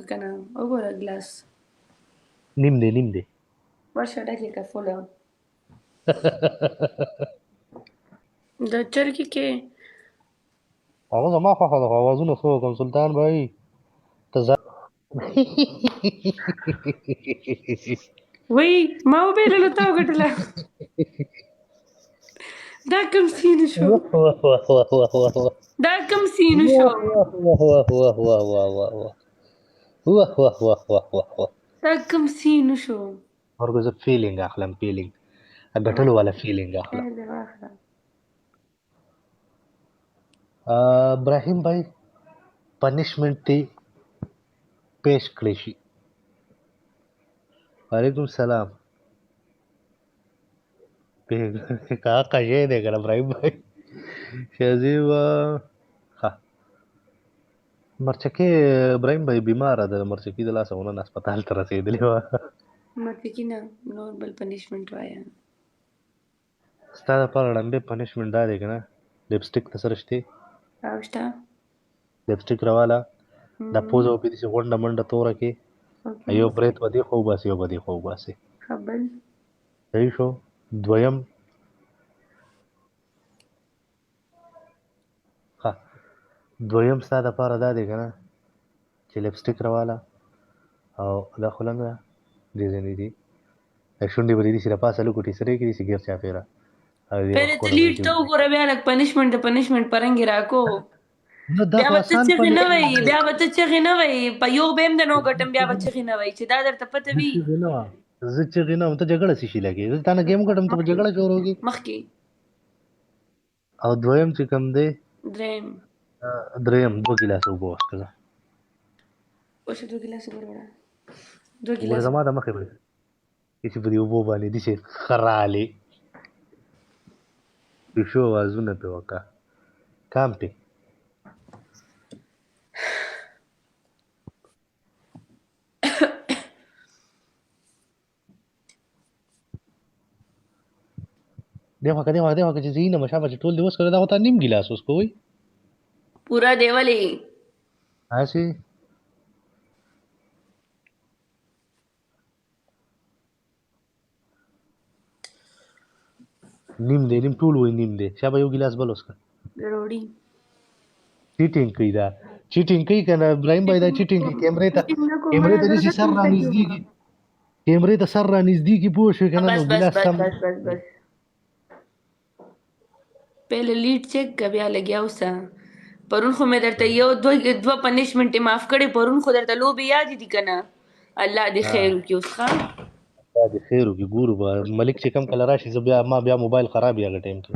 کنه وګوره ګلاس نیم دی ورشه ډکې که فوله د چرګې کې هغه زما خوښه ده خو اوازونه ښه وکړم سلطان بھائی ته ځه وای ما وبېللو تا وګټله دا کوم سین شو واه واه واه واه واه واه واه دا کوم سین شو واه واه واه واه واه واه واه واه واه واه واه واه واه واه دا کوم سین شو ورګو زه فیلینګ اخلم فیلینګ ګټلو والا فیلینګ اخلم خیر دی واخله ابراهیم بھائی پنشمنٹ دی پیش کړی شي وعلیکم السلام کہا کجے دے کر ابراہیم بھائی شازیب ها مرچکی ابراهیم بھائی بیمار ده مرچکی د لاسه ونه هسپتال ته رسېدلی وه مرتکي نه نور بل پنشمنټ وایه ستا دپاره ړنبې پنشمنټ دا دی که نه لپسټک ته سره شتې او شته لپسټک راواله دا پوزه وپې داسې غونډه منډه توره کې اوکې یو برید به دې خوا وباسي یو به دې خوا وباسي ښه بل صحیح شو دویم ښه دویم ستا دپاره دا دی که نه چې لپسټک راواله او دا خو لنډه دې ځینې دي شونډې به دې داسې له پاسه لږ وټې سرې کړي داسې ګیر چاپېره او دې پهله ته ښکونه به لیډ دې ته وګوره بیا لږ پنشمنټ پرنګې راکو نه دا بیا خو به ته آسان چغې نه پنشمنټ وایي دی بیا به ته چغې نه وایي په یو به هم د نو ګټم بیا به چغې نه وایي چې دا درته پته زه وي چغې نه وهم زه چغې نه وهم ته جګړه څه شي لګې زه تا نه ګیم ګټم ته په جګړه شروع کړې مخکې او دویم چې کوم دی دریم دریم 2 ګیلاسه اوبه وڅښه اوس 2 ګیلاسه وروړه 2 وګوره ګیلاسه زما د مخې به چې په دې اوبو باندې داسې خرالې پیشو اوازونه پرې وکړه کام پې دې خوا که چې زه اینم شابه چې ټول دې وڅښه دا خو تا نیم ګیلاس وڅښه پورا دی ولې هسې نیم دی نیم ټول وایي نیم دی شابه یو ګیلاس بل وڅښه ډوډۍ چیټینګ کوي دا چیټینګ کوي که نه ابراهیم بھائی دا چیټینګ کوي کیمرې ته داسې سر رانږدې کړي کیمرې ته سر رانږدې کړي پوه شوې که نه نو ګیلاس سم بس پهله لیډ چیک که بیا لګیا اوسه پرون خو مې درته یو دوه پنشمنټې معاف کړې پرون خو درته لوبې یادې دي که نه الله دې خیر وکړي اوس ښه دا دې خیر وکړي ګورو به ملک چې کم کله راشي زه ما بیا موبایل خراب هغه ټایم کې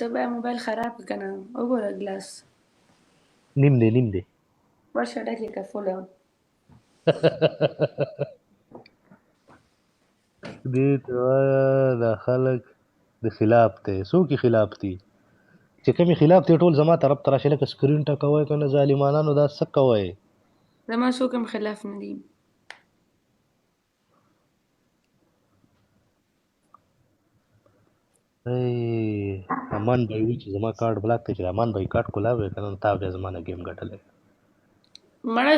ته بیا موبایل خراب کړه که نه وګوره ګلاس نیم دی ورشه ډکې که فوله دې ته وایه دا خلک د خلاف دی څوک یې خلاف دي چې کوم یې خلاف دی ټول زما طرف ته راشي لکه سکرین ټکوئ که نه ظالمانانو دا څه کوئ زما څوک هم خلاف نه دي امان بھائی وی چې زما کارت بلاک دی چې امان بھائی کارت کولاو که نه تا بیا زما نه گیم ګټلی مړه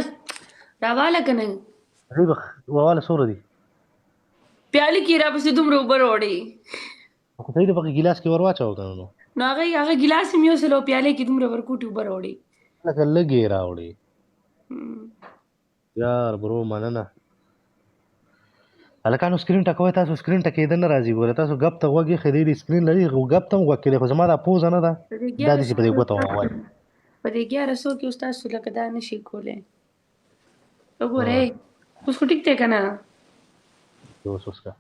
راواله که نه دی به واواله څومره دي پیالې کې راپسې دومره اوبه راوړې خو صحیح ده پکې ګیلاس کې ور واچوه که نه نو نو هغه ګیلاس یې مې یوسل او پیالې کې دومره ورکوټې اوبه راوړې لکه لږې راوړې یار برو مننه هلکانو سکرین ټکوئ تاسو سکرین ټکېده نه راځي ګوره تاسو ګپ ته غوږ ایښی دی سکرین لري ګپ ته هم غوږ کېدی خو زما دا پوزه نه ده دا داسې په دې ګوته ووایي په دې 1100 کې اوس تاسو لکه دا نه شي کولی وګورئ اوس خو ټیک دی که نه اوس وڅښه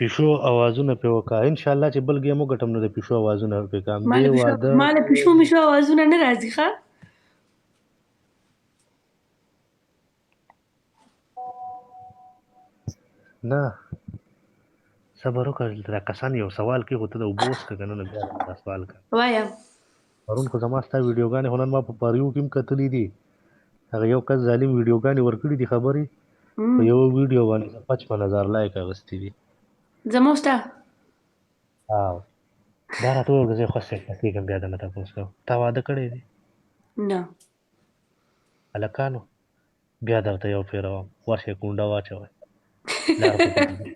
پیشو اوازونه پې وکړه انشاءالله چې بل ګیم وګټم نو د پیشو اوازونه پې کوم دې واده ما له پیشو میشو اوازونه نه راځي ښه نه صبر وکړه دا کسان یو سوال کوي خو ته د اوبو وڅښه که نه نو بیا دا سوال کوه وایه پرون خو زما ستا ویډیوګانې خو نن ما په پریو کې هم کتلي دي هغه یو کس ظالم ویډیوګانې ورکړي دي خبرې په یوه ویډیو باندې 55,000 لایک اخیستي دي زما او ستا او دا راته وویل زه خوښ کېږم بیا درنه تپوس کوم تا واده کړی دی نه هلکانو بیا درته یو پیروم ورشئ کونډه واچوئ لار پکې دی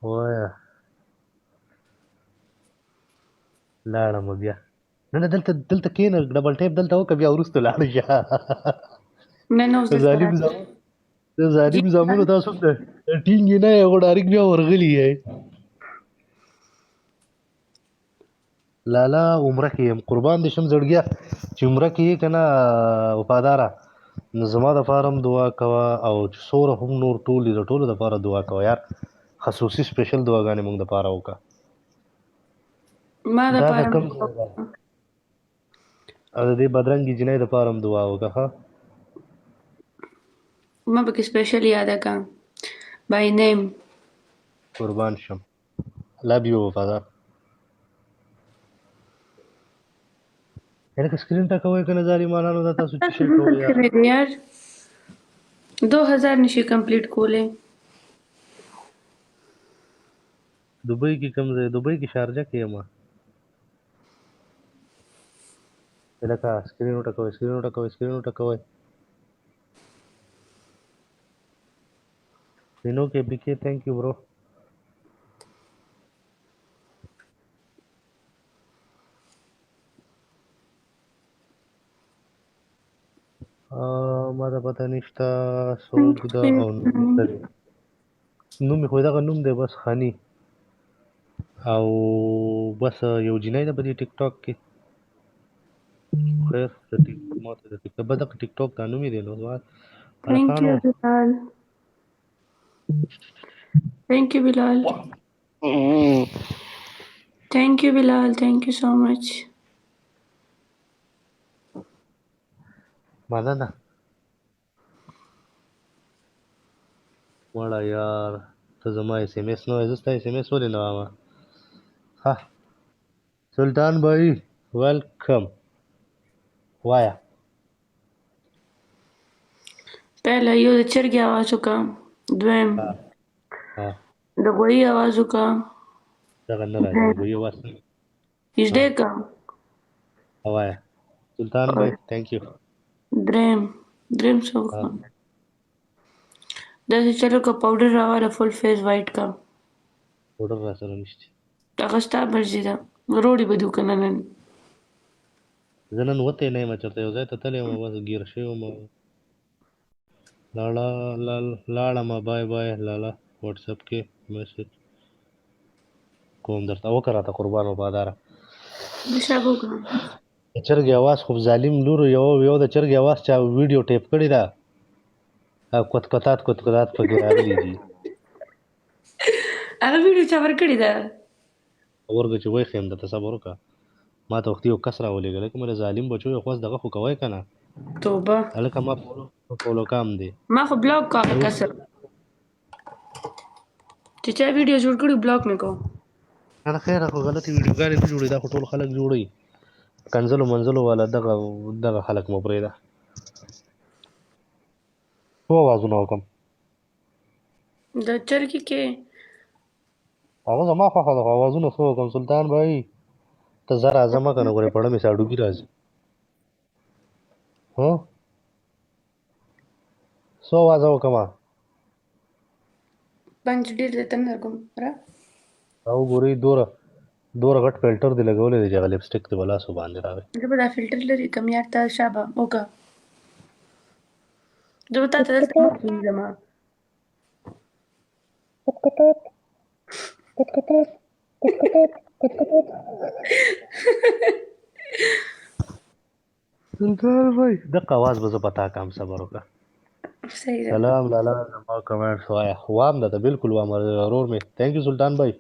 وایه لاړم بیا نه نه دلته کښېنه ډبل ټیپ دلته وکړه بیا وروسته لاړ شه نه نه اوس دلته ظالم راځه. د ظالم زامنو تاسو ته ټینګ یې نه یې خو ډایرکټ بیا ورغلي یې لالا عمره کې یم قربان دې شم زړګیه چې عمره کې یې که نه وفاداره نو زما دپاره هم دعا کوه او چې څومره هم نور ټول دي د ټولو دپاره دعا کوه یار خصوصي سپیشل دعاګانې موږ دپاره وکړه ما دا د دپاره کوم ځای ده او د دې بدرنګې جنۍ دپاره هم دعا وکړه ښه ما پکې سپیشل یاده کا بای نیم قربان شم لب یو وفادار یاره که سکرین ټکوئ که نه ظالمانانو دا تاسو څه شی کوئ یار کړی دی یار 2000 نشي کمپلیټ کولی دوبۍ کې کوم ځای دوبۍ کې شارجه کې یم لکه سکرین وټکوئ سکرین وټکوئ سکرین وټکوئ Sino que BK, thank you, bro. ما ته پته نشته څوک ده او نوم یې څه دی نوم یې خو دغه نوم دی بس خاني او بس یو جنۍ ده په دې ټیک ټاک کې خیر د ټیک ما ته د ټیک بس دغه ټیک ټاک دا نوم یې دی نو Thank you, هلکانو Bilal. Thank you, Bilal. Thank you, Bilal. Thank you so much. مننه مړه یار ته زما اس ایم اس نه وایې زه ستا اس ایم اس ولې نه وایم ها سلطان بھائی ویلکم وایه پهله یو د چرګې اواز وکړه دویم ها ها د غویي اواز وکړه دغه نه راځي د ګویې واس نه نږدې کړه وایه سلطان بھائی تھینک یو دریم څه وکړه داسې چل وکړه پاوډر راواله فل فیس وایټ کا پوډر را سره نشته هغه ستا مرضي ده روډي به دې وکړه نن زه نن وتی نه یم چېرته یو ځای ته تللی وم بس ګیر شوی وم لاړمه بای بای لاله وټساپ کې میسج کوم درته وکړه راته قربان وفاداره د شابه وکړه د چرګې اواز خو ظالم لورو یو د چرګې اواز چا ویډیو ټیپ کړې ده او کوتکتات پکې راغلي دي هغه ویډیو چا ورکړې ده ورګه چې ویښ یم درته صبر وکړه ما ته وختي یو کس راولېږه لکه مله ظالم بچو یو خواست دغه خو کوی که نه توبه هلکه ما فولو کام دی ما خو بلاک کا هغه کسر چې چا ویډیو جوړ کړي بلاک مې کو نه خیره خو غلطې ویډیوګانې نه جوړوي دا خو ټول خلک جوړوي کنځلو منځلو والا دغه خلک مو پرېږده څو اوازونه وکړم د چرګې کې هغه زما خوښه ده خو اوازونه څه وکړم سلطان بھائی ته زه راځه مه که نه ګورې پړه مې ساډوګي راځي څو اوازه وکړمه پنج ډېر دی تم درکوم را او ګورئ دوره غټ فلټر دی لګولی دی چې هغه لپسټک دی په لاسو باندې راغی زه به دا فلټر لري کم یار ته شابه وکړه زه به تا ته دلته مخ وینځم سلطان بھائی دغه اواز به زه په تا کم صبر وکړه صحیح ده سلام لالا زما کمنټس وایه وام درته بلکل وام ورور مې تھینک یو سلطان بھائی